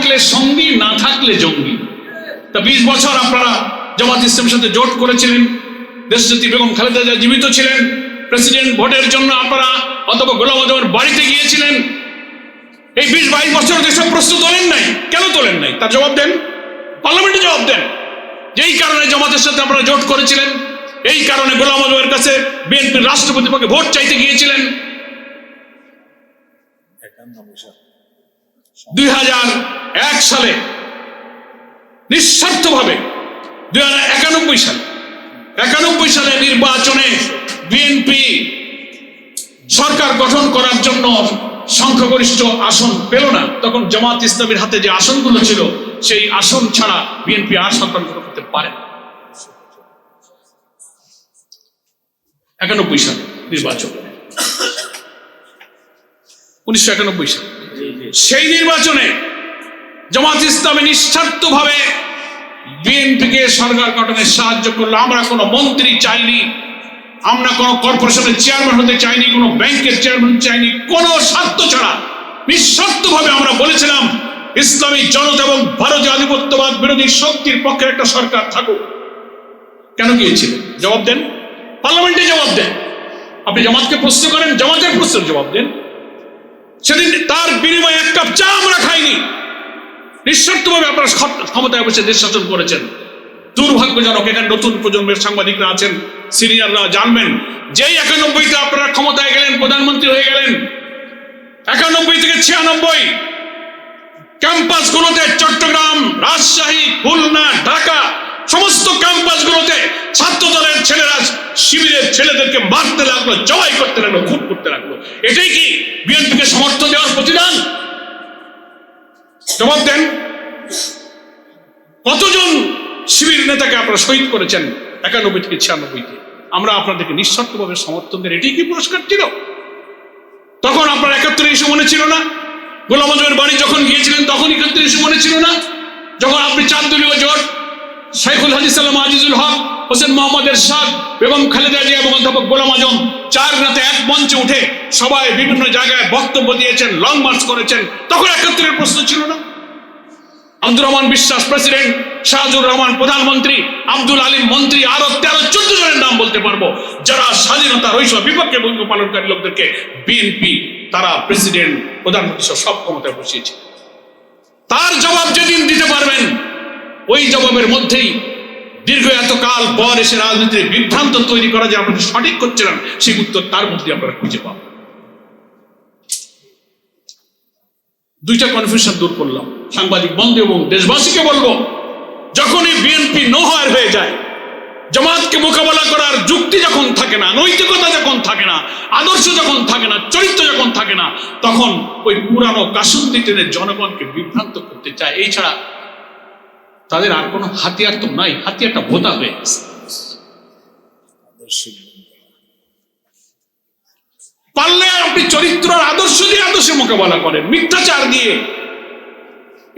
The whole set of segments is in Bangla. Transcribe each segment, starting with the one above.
থাকলে সঙ্গী, না থাকলে জঙ্গি। তা 20 বছর আপনারা জামাত ইসলামের সাথে জোট করেছিলেন, দেশনেত্রী বেগম খালেদা জিয়া জীবিত ছিলেন, প্রেসিডেন্ট ভোটের জন্য আপনারা অথবা গোলাম আজমের বাড়িতে গিয়েছিলেন। এই 20-22 বছর যেসব প্রশ্ন তোলেন নাই, কেন তোলেন নাই তার জবাব দেন, পার্লামেন্টে জবাব দেন। যেই কারণে জামাতের সাথে আপনারা জোট করেছিলেন, এই কারণে গোলাম আজমের কাছে বিএনপির রাষ্ট্রপতির পক্ষে ভোট চাইতে গিয়েছিলেন। 2001 সালে নিঃস্বার্থভাবে 91 সালে নির্বাচনে বিএনপি সরকার গঠন করার জন্য সংখ্যাগরিষ্ঠ আসন পেল না। তখন জামাত ইসলামের হাতে যে আসনগুলো ছিল, সেই আসন ছাড়া বিএনপি আর সরকার গঠন করতে পারে না। 91 সালে নির্বাচন, 1991 সালে সেই নির্বাচনে জামাত ইসলামী নিঃস্বার্থভাবে বিএনপিকে সরকার গঠনে সাহায্য করলো। আমরা কোনো মন্ত্রী চাইনি, আমরা কোনো কর্পোরেশনের চেয়ারম্যান হতে চাইনি, কোনো ব্যাংকের চেয়ারম্যান চাইনি, কোনো স্বার্থ ছাড়া নিঃস্বার্থভাবে আমরা বলেছিলাম ইসলামী জনতা এবং ভারতীয় আধিপত্যবাদ বিরোধী শক্তির পক্ষে একটা সরকার থাকুক। কেন গিয়েছিলেন? জবাব দেন, পার্লামেন্টে জবাব দেন। আপনি জামাতকে প্রশ্ন করেন, জামাতের প্রশ্নের জবাব দেন। সেদিন তার বিনিময়ে এক কাপ চা আমরা খাইনি। নিঃস্বার্থভাবে আপনারা ক্ষমতায় বসে দেশ শাসন করেছেন। দুর্ভাগ্যজনক, এখানে নতুন প্রজন্মের সাংবাদিকরা আছেন, সিনিয়ররা জানবেন, যেই 91-তে আপনারা ক্ষমতায় গেলেন, প্রধানমন্ত্রী হয়ে গেলেন, 91 থেকে 96 ক্যাম্পাসগুলোতে, চট্টগ্রাম, রাজশাহী, খুলনা, ঢাকা, সমস্ত ক্যাম্পাসগুলোতে ছাত্র দলের ছেলেরা শিবিরের ছেলেদেরকে মারতে লাগলো, জবাই করতে লাগলো, খুন করতে লাগলো। এটাই কি বিএনপিকে সমর্থন দেওয়ার প্রতিদান? জবাব দেন। কতজন শিবির নেতাকে আপনারা শহীদ করেছেন 91 থেকে 96-তে? আমরা আপনাদেরকে নিঃস্বার্থভাবে সমর্থন দেন, এটাই কি পুরস্কার ছিল? তখন আপনার 71 ইস্যু মনে ছিল না? গোলাম আজমের বাড়ি যখন গিয়েছিলেন তখন 71 ইস্যু মনে ছিল না? যখন আপনি 4 দলীয় জোট, শাইখুল হাদিস সালাম আজিজুল হক, হোসেন মোহাম্মদ এরশাদ, বেগম খালেদা জিয়া এবং অধ্যাপক গোলাম আজম 4 রাতে এক মঞ্চে উঠে সবাই বিভিন্ন জায়গায় বক্তব্য দিয়েছেন, লং মার্চ করেছেন, তখন 71-এর প্রশ্ন ছিল না? আব্দুর রহমান বিশ্বাস প্রেসিডেন্ট, শাহজুর রহমান প্রধানমন্ত্রী, আব্দুল আলিম মন্ত্রী, আরো 13-14 জনের নাম বলতে পারবো যারা স্বাধীনতার ওই সব বিপক্ষে ভূমিকা পালনকারী লোকদেরকে বিএনপি তারা প্রেসিডেন্ট, প্রধানমন্ত্রী সব ক্ষমতায় বসিয়েছে। তার জবাব যেদিন দিতে পারবেন, ওই জবাবের মধ্যেই দীর্ঘ এতকাল পর এসে রাজনীতির বিভ্রান্ত তৈরি করা যে আপনাদের সঠিক করছিলেন, সেই উত্তর তার মধ্যে আপনারা খুঁজে পাবেন। 2টা কনফিউশন দূর করলাম সাংবাদিক বন্ধু এবং দেশবাসীকে বলবো, যখনই বিএনপি নোহয়ার হয়ে যায়, জামাতকে মোকাবেলা করার যুক্তি যখন থাকে না, নৈতিকতা যখন থাকে না, আদর্শ যখন থাকে না, চরিত্র যখন থাকে না, তখন ওই পুরানো কাসুন্দি টেনে জনগণকে বিভ্রান্ত করতে চায়। এই ছাড়া তাদের আর কোনো হাতিয়ার তো নাই, হাতিয়ারটা ভোতা হয়ে গেছে। পারলে আপনি চরিত্র আর আদর্শ দিয়ে আদর্শে মোকাবেলা করেন, মিথ্যাচার দিয়ে।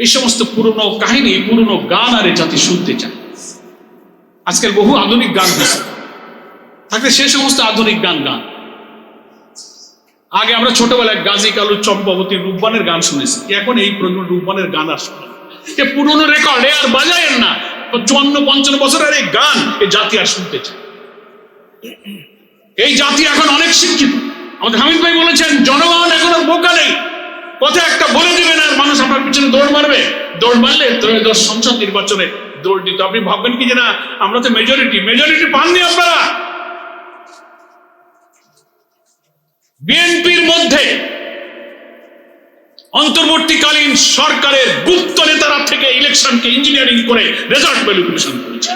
এই সমস্ত পুরনো কাহিনী, পুরনো গান আর এ জাতি শুনতে চায়। আজকাল বহু আধুনিক গান হয়েছে, থাকলে সে সমস্ত আধুনিক গান গান। আগে আমরা ছোটবেলায় গাজী কালু, চম্পাবতী, রূপবানের গান শুনেছি, এখন এই প্রজন্ম রূপবানের গান আর শোনে না। পুরনো রেকর্ড আর বাজায়েন না, 54-55 বছরের এই গান এই জাতি আর শুনতে চায়। এই জাতি এখন অনেক শিক্ষিত। আমাদের হামিদ ভাই বলেছেন, জনগণ এখন আর বোকা নেই, কথা একটা বলে দিবেন আর মানুষ আপনার পিছনে দৌড় মারবে। দৌড় মারলে 13 সংসদ নির্বাচনে দৌড় দিত। আপনি ভাববেন কি যে না, আমরা তো মেজরিটি পাননি আপনারা। বিএনপির মধ্যে অন্তর্বর্তীকালীন সরকারের গুপ্ত নেতারা থেকে ইলেকশনকে ইঞ্জিনিয়ারিং করে রেজাল্ট ম্যানিপুলেশন করেছে।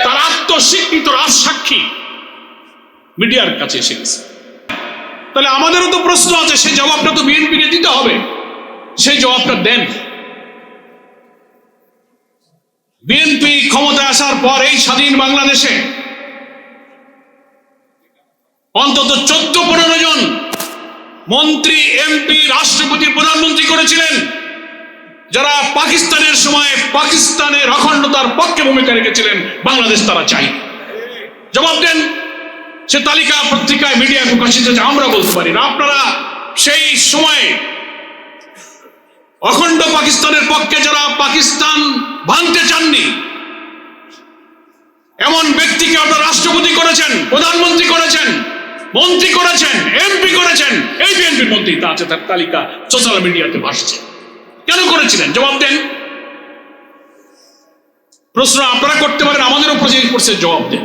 তার আত্মস্বীকৃত রাজসাক্ষী মিডিয়ার কাছে এসে গেছে। তাহলে আমাদেরও তো প্রশ্ন আছে, সেই জবাবটা তো বিএনপিকে দিতে হবে, সেই জবাবটা দেন। বিএনপি ক্ষমতায় আসার পর এই স্বাধীন বাংলাদেশে অন্তত 14-15 জন মন্ত্রী, এমপি, রাষ্ট্রপতি, প্রধানমন্ত্রী করেছিলেন, যারা পাকিস্তানের সময় পাকিস্তানের অখণ্ডতার পক্ষে ভূমিকা রেখেছিলেন। বাংলাদেশ তারা চাই। জবাব দেন। সে তালিকা পত্রিকায়, মিডিয়ায় প্রকাশিত, আমরা বলতে পারি না। আপনারা সেই সময়ে অখণ্ড পাকিস্তানের পক্ষে যারা পাকিস্তান ভাঙতে চাননি, এমন ব্যক্তিকে আপনারা রাষ্ট্রপতি করেছেন, প্রধানমন্ত্রী করেছেন, মন্ত্রী করেছেন, এমপি করেছেন। এই বিএনপির মন্ত্রী তা আছে, তার তালিকা সোশ্যাল মিডিয়াতে ভাসছে। কেন করেছিলেন? জবাব দেন। প্রশ্ন আপনারা করতে পারেন, আমাদের উপর যে করছে জবাব দেন।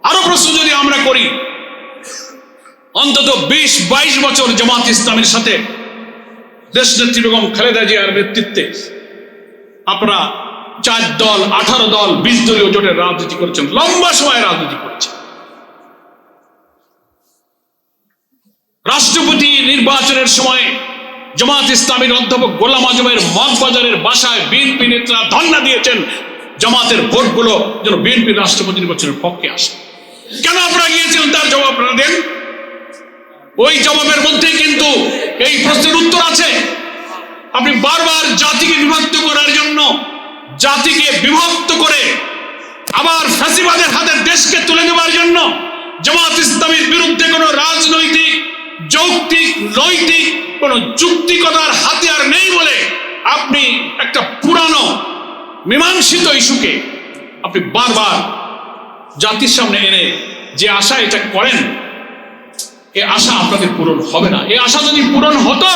আরো প্রশ্ন যদি আমরা করি, অন্তত 20-22 বছর জামাত ইসলামের সাথে দেশনেত্রী বেগম খালেদা জিয়ার নেতৃত্বে আপনারা 4 দল, 18 দল, 20 দলীয় জোটের রাজনীতি করেছেন, লম্বা সময় রাজনীতি করেছেন। রাষ্ট্রপতি নির্বাচনের সময় জামাত ইসলামীর অধ্যাপক গোলাম আজমের মগবাজারের বাসায় বিএনপি নেতারা ধর্ণা দিয়েছেন জামাতের ভোটগুলো যেন বিএনপি রাষ্ট্রপতি নির্বাচনের পক্ষে আসে। কেন আপনারা গিয়েছিলেন তার জবাব আপনারা দেন। ওই জবাবের মধ্যে কিন্তু এই প্রশ্নের উত্তর আছে। আপনি বারবার জাতিকে বিভক্ত করার জন্য, জাতিকে বিভক্ত করে আবার ফ্যাসিবাদের হাতে দেশকে তুলে দেওয়ার জন্য জামাত ইসলামীর বিরুদ্ধে কোনো রাজনৈতিক, যৌক্তিক, নৈতিক কোন যুক্তিকতার হাতিয়ার নেই বলে আপনি একটা পুরানো মীমাংসিত ইস্যুকে আপনি বারবার জাতির সামনে এনে যে আশা এটা করেন, এ আশা আপনাদের পূরণ হবে না। এ আশা যদি পূরণ হতো,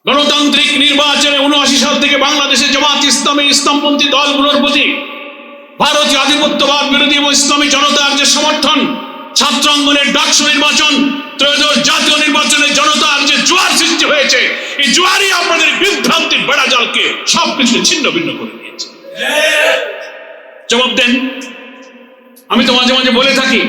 গণতান্ত্রিক নির্বাচনে 79 সাল থেকে বাংলাদেশে জামাত ইসলামী, ইসলামপন্থী দলগুলোর প্রতি ভারতীয় আধিপত্যবাদ বিরোধী এবং ইসলামী জনতার যে সমর্থন, ছাত্র আন্দোলনের ডাকসু নির্বাচন, ত্রয়োদশ জাতীয় নির্বাচনে জনতার যে জোয়ার সৃষ্টি হয়েছে, এই জোয়ারই আপনাদের বিভ্রান্তির বেড়াজালকে সবকিছু ছিন্ন ভিন্ন করে দিয়েছে। জবাব দেন। আমি তো মাঝে মাঝে বলে থাকি,